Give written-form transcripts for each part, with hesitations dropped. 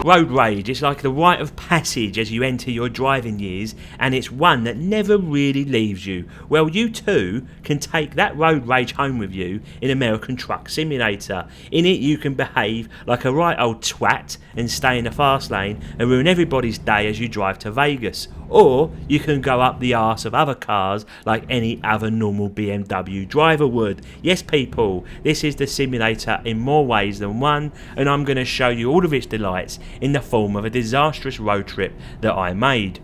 Road rage is like the rite of passage as you enter your driving years, and it's one that never really leaves you. Well, you too can take that road rage home with you in American Truck Simulator. In it you can behave like a right old twat and stay in the fast lane and ruin everybody's day as you drive to Vegas. Or you can go up the arse of other cars like any other normal BMW driver would. Yes people, this is the simulator in more ways than one, and I'm going to show you all of its delights in the form of a disastrous road trip that I made.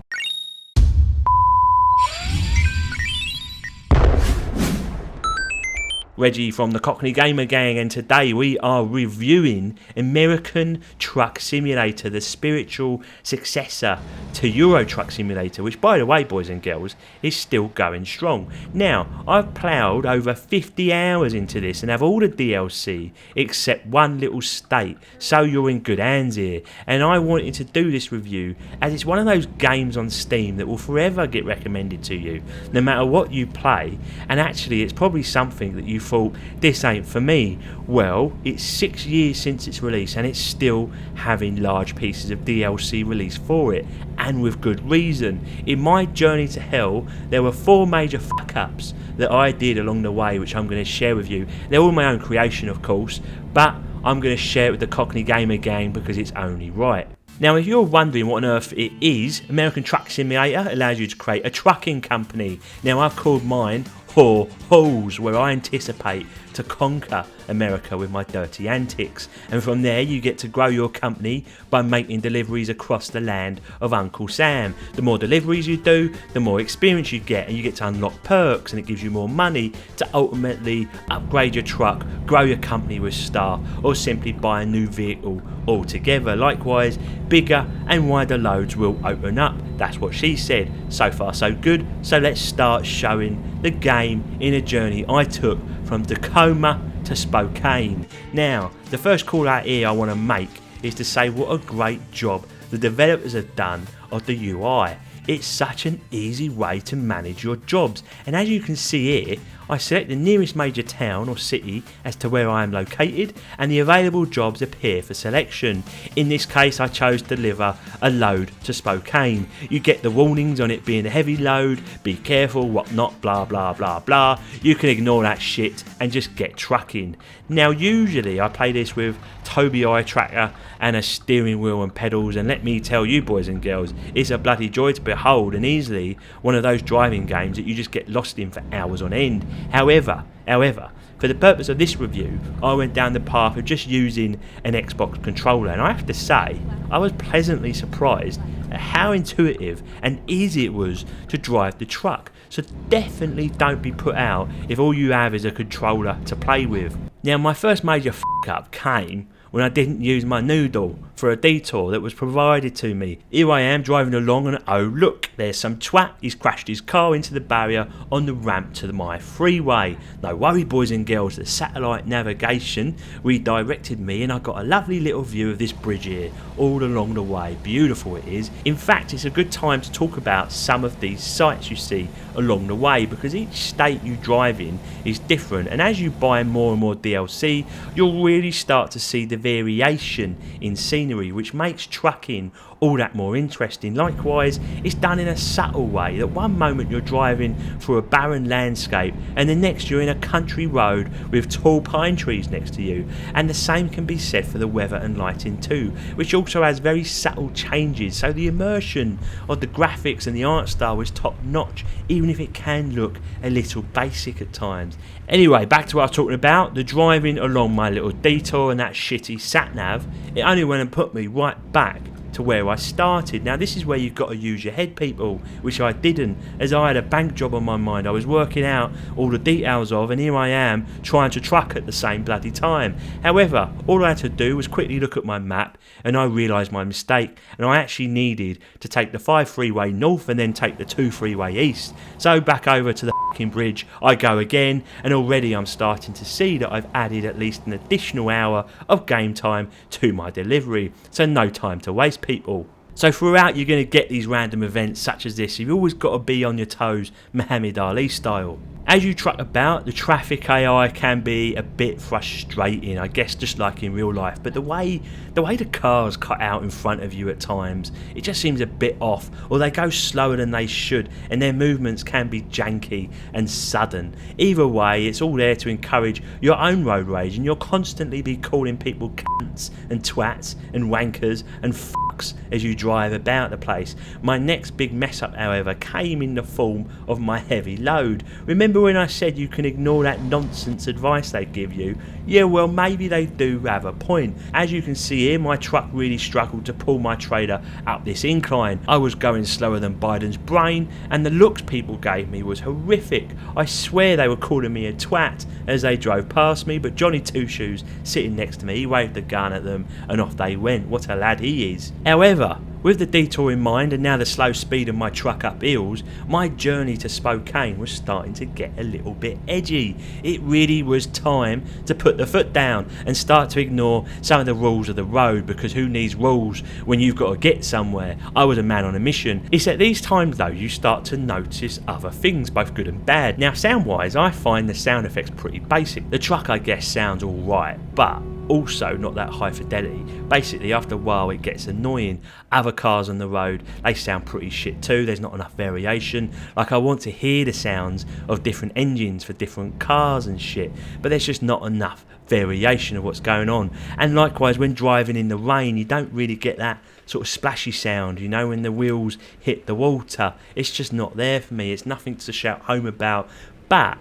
Reggie from the Cockney Gamer Gang, and today we are reviewing American Truck Simulator, the spiritual successor to Euro Truck Simulator, which by the way boys and girls is still going strong. Now I've ploughed over 50 hours into this and have all the DLC except one little state, so you're in good hands here, and I wanted to do this review as it's one of those games on Steam that will forever get recommended to you no matter what you play, and actually it's probably something that you thought, this ain't for me. Well, it's 6 years since its release and it's still having large pieces of DLC released for it, and with good reason. In my journey to hell there were 4 major fuck ups that I did along the way, which I'm going to share with you. They're all my own creation of course, but I'm going to share it with the Cockney Gamer Gang because it's only right. Now if you're wondering what on earth it is, American Truck Simulator allows you to create a trucking company. Now I've called mine Halls, where I anticipate to conquer America with my dirty antics, and from there you get to grow your company by making deliveries across the land of Uncle Sam. The more deliveries you do, the more experience you get, and you get to unlock perks, and it gives you more money to ultimately upgrade your truck, grow your company with staff, or simply buy a new vehicle altogether. Likewise, bigger and wider loads will open up. That's what she said. So far so good, so let's start showing the game in a journey I took from Tacoma to Spokane. Now, the first call out here I want to make is to say what a great job the developers have done of the UI. It's such an easy way to manage your jobs, and as you can see here, I select the nearest major town or city as to where I am located, and the available jobs appear for selection. In this case I chose to deliver a load to Spokane. You get the warnings on it being a heavy load, be careful, whatnot, blah blah blah blah. You can ignore that shit and just get trucking. Now usually I play this with Tobii eye tracker and a steering wheel and pedals, and let me tell you boys and girls, it's a bloody joy to behold, and easily one of those driving games that you just get lost in for hours on end. However, for the purpose of this review, I went down the path of just using an Xbox controller, and I have to say, I was pleasantly surprised at how intuitive and easy it was to drive the truck. So definitely don't be put out if all you have is a controller to play with. Now my first major fuck up came when I didn't use my noodle for a detour that was provided to me. Here I am driving along and oh look, there's some twat, he's crashed his car into the barrier on the ramp to my freeway. No worry boys and girls, the satellite navigation redirected me and I got a lovely little view of this bridge here all along the way. Beautiful it is. In fact, it's a good time to talk about some of these sites you see along the way, because each state you drive in is different, and as you buy more and more DLC you'll really start to see the variation in scenery, which makes trucking all that more interesting. Likewise, it's done in a subtle way that one moment you're driving through a barren landscape and the next you're in a country road with tall pine trees next to you, and the same can be said for the weather and lighting too, which also has very subtle changes, so the immersion of the graphics and the art style is top notch, even if it can look a little basic at times. Anyway, back to what I was talking about, the driving along my little detour and that shitty sat nav, it only went and put me right back to where I started. Now this is where you've got to use your head people, which I didn't, as I had a bank job on my mind I was working out all the details of, and here I am trying to truck at the same bloody time. However, all I had to do was quickly look at my map and I realised my mistake, and I actually needed to take the 5 freeway north and then take the 2 freeway east. So back over to the fucking bridge I go again, and already I'm starting to see that I've added at least an additional hour of game time to my delivery, so no time to waste people. So throughout you're going to get these random events such as this. You've always got to be on your toes, Muhammad Ali style. As you truck about, the traffic AI can be a bit frustrating, I guess, just like in real life. But the way the cars cut out in front of you at times, it just seems a bit off, or they go slower than they should, and their movements can be janky and sudden. Either way, it's all there to encourage your own road rage, and you'll constantly be calling people cunts and twats and wankers and fucks as you drive about the place. My next big mess up, however, came in the form of my heavy load. Remember when I said you can ignore that nonsense advice they give you? Yeah, well, maybe they do have a point. As you can see here, my truck really struggled to pull my trailer up this incline. I was going slower than Biden's brain, and the looks people gave me was horrific. I swear they were calling me a twat as they drove past me, but Johnny Two Shoes, sitting next to me, he waved a gun at them and off they went. What a lad he is. However, with the detour in mind and now the slow speed of my truck up hills, my journey to Spokane was starting to get a little bit edgy. It really was time to put the foot down and start to ignore some of the rules of the road, because who needs rules when you've got to get somewhere? I was a man on a mission. It's at these times though you start to notice other things, both good and bad. Now sound wise, I find the sound effects pretty basic. The truck I guess sounds alright, but also not that high fidelity. Basically after a while it gets annoying. Other cars on the road, they sound pretty shit too. There's not enough variation. Like, I want to hear the sounds of different engines for different cars and shit, but there's just not enough variation of what's going on. And likewise when driving in the rain, you don't really get that sort of splashy sound, you know, when the wheels hit the water. It's just not there for me. It's nothing to shout home about. But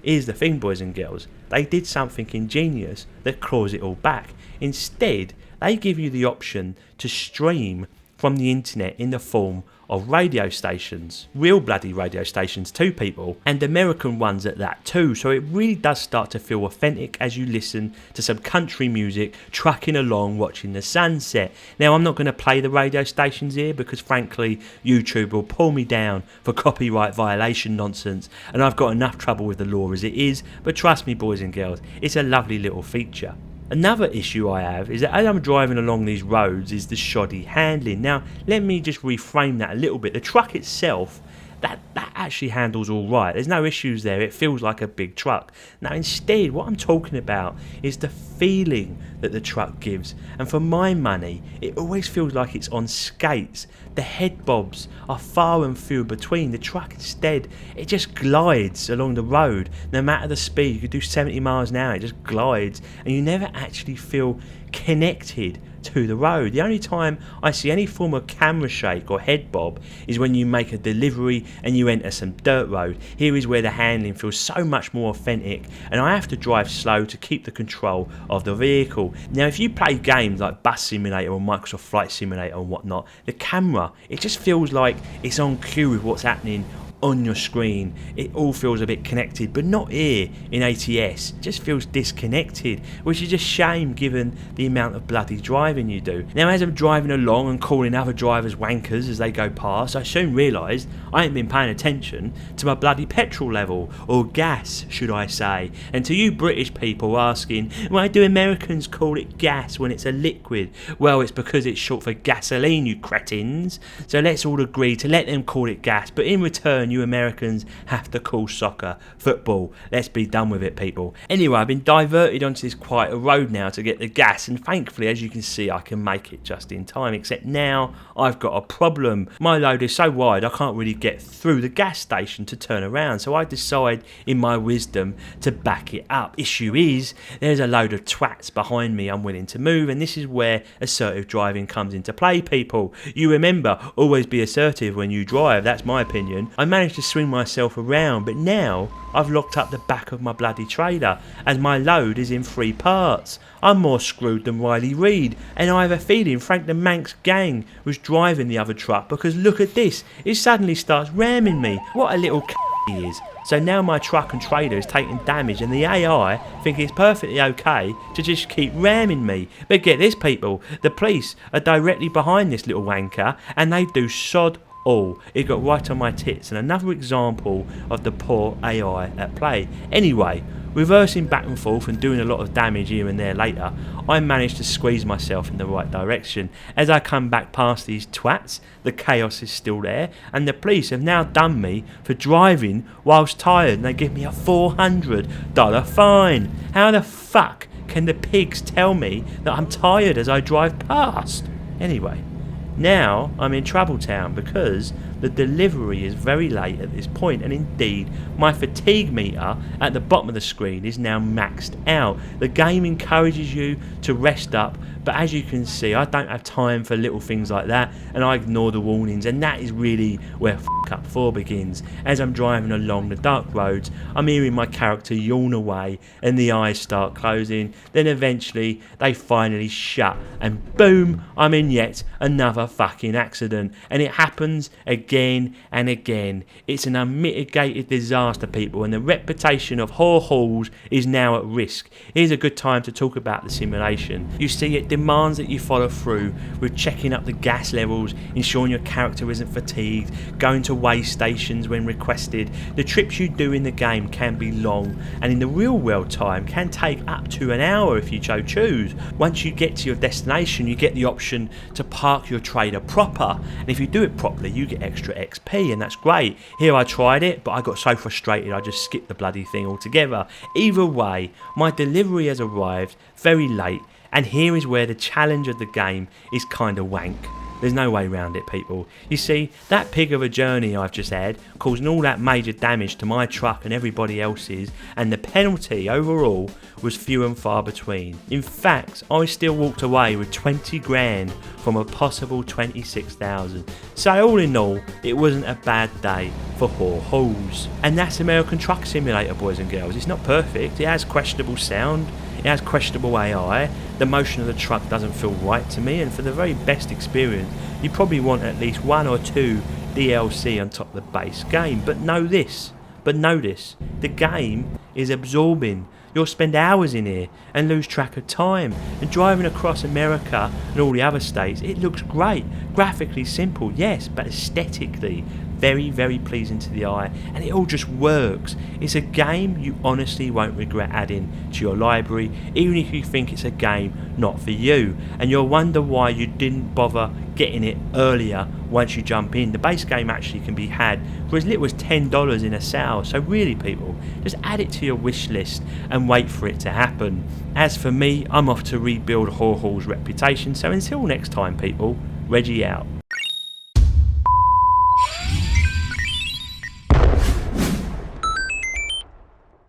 here's the thing, boys and girls, they did something ingenious that claws it all back. Instead, they give you the option to stream from the internet in the form of radio stations. Real bloody radio stations too, people, and American ones at that too. So it really does start to feel authentic as you listen to some country music, trucking along, watching the sunset. Now, I'm not going to play the radio stations here because frankly YouTube will pull me down for copyright violation nonsense, and I've got enough trouble with the law as it is. But trust me, boys and girls, it's a lovely little feature. Another issue I have is that as I'm driving along these roads is the shoddy handling. Now, let me just reframe that a little bit. The truck itself, that actually handles all right. There's no issues there. It feels like a big truck. Now, instead, what I'm talking about is the feeling that the truck gives. And for my money, it always feels like it's on skates. The head bobs are far and few between. The truck instead, it just glides along the road. No matter the speed, you could do 70 miles an hour, it just glides. And you never actually feel connected to the road. The only time I see any form of camera shake or head bob is when you make a delivery and you enter some dirt road. Here is where the handling feels so much more authentic, and I have to drive slow to keep the control of the vehicle. Now, if you play games like Bus Simulator or Microsoft Flight Simulator and whatnot, the camera, it just feels like it's on cue with what's happening on your screen. It all feels a bit connected, but not here in ATS. It just feels disconnected, which is a shame given the amount of bloody driving you do. Now, as I'm driving along and calling other drivers wankers as they go past, I soon realised I ain't been paying attention to my bloody petrol level, or gas should I say. And to you British people asking, why do Americans call it gas when it's a liquid? Well, it's because it's short for gasoline, you cretins. So let's all agree to let them call it gas, but in return you Americans have to call soccer football. Let's be done with it, people. Anyway, I've been diverted onto this quieter road now to get the gas, and thankfully, as you can see, I can make it just in time, except now I've got a problem. My load is so wide I can't really get through the gas station to turn around, so I decide in my wisdom to back it up. Issue is, there's a load of twats behind me unwilling to move, and this is where assertive driving comes into play, people. You remember, always be assertive when you drive, that's my opinion. I managed to swing myself around, but now I've locked up the back of my bloody trailer as my load is in 3 parts. I'm more screwed than Riley Reid, and I have a feeling Frank the Manx gang was driving the other truck, because look at this, it suddenly starts ramming me. What a little he is. So now my truck and trailer is taking damage, and the AI think it's perfectly okay to just keep ramming me. But get this, people, the police are directly behind this little wanker, and they do sod all. It got right on my tits, and another example of the poor AI at play. Anyway, Reversing back and forth and doing a lot of damage here and there later, I managed to squeeze myself in the right direction. As I come back past these twats, the chaos is still there, and the police have now done me for driving whilst tired, and they give me a $400 fine. How the fuck can the pigs tell me that I'm tired as I drive past? Anyway, now I'm in Trouble Town because the delivery is very late at this point, and indeed my fatigue meter at the bottom of the screen is now maxed out. The game encourages you to rest up, but as you can see, I don't have time for little things like that, and I ignore the warnings, and that is really where up 4 begins. As I'm driving along the dark roads, I'm hearing my character yawn away and the eyes start closing. Then eventually they finally shut, and boom, I'm in yet another fucking accident, and it happens again and again. It's an unmitigated disaster, people, and the reputation of whore halls is now at risk. Here's a good time to talk about the simulation. You see, it demands that you follow through with checking up the gas levels, ensuring your character isn't fatigued, going to way stations when requested. The trips you do in the game can be long, and in the real world time can take up to an hour if you so choose. Once you get to your destination, you get the option to park your trailer proper, and if you do it properly you get extra XP, and that's great. Here I tried it, but I got so frustrated I just skipped the bloody thing altogether. Either way, my delivery has arrived very late, and here is where the challenge of the game is kinda wank. There's no way around it, people. You see, that pig of a journey I've just had, causing all that major damage to my truck and everybody else's, and the penalty overall was few and far between. In fact, I still walked away with 20 grand from a possible 26,000. So all in all, it wasn't a bad day for whore halls. And that's American Truck Simulator, boys and girls. It's not perfect, it has questionable sound, it has questionable AI, the motion of the truck doesn't feel right to me, and for the very best experience you probably want at least 1 or 2 DLC on top of the base game. But know this, the game is absorbing. You'll spend hours in here and lose track of time. And driving across America and all the other states, it looks great. Graphically simple, yes, but aesthetically very, very pleasing to the eye, and it all just works. It's a game you honestly won't regret adding to your library, even if you think it's a game not for you, and you'll wonder why you didn't bother getting it earlier. Once you jump in, the base game actually can be had for as little as $10 in a sale, so really, people, just add it to your wish list and wait for it to happen. As for me, I'm off to rebuild whore hall's reputation, so until next time, people, Reggie out.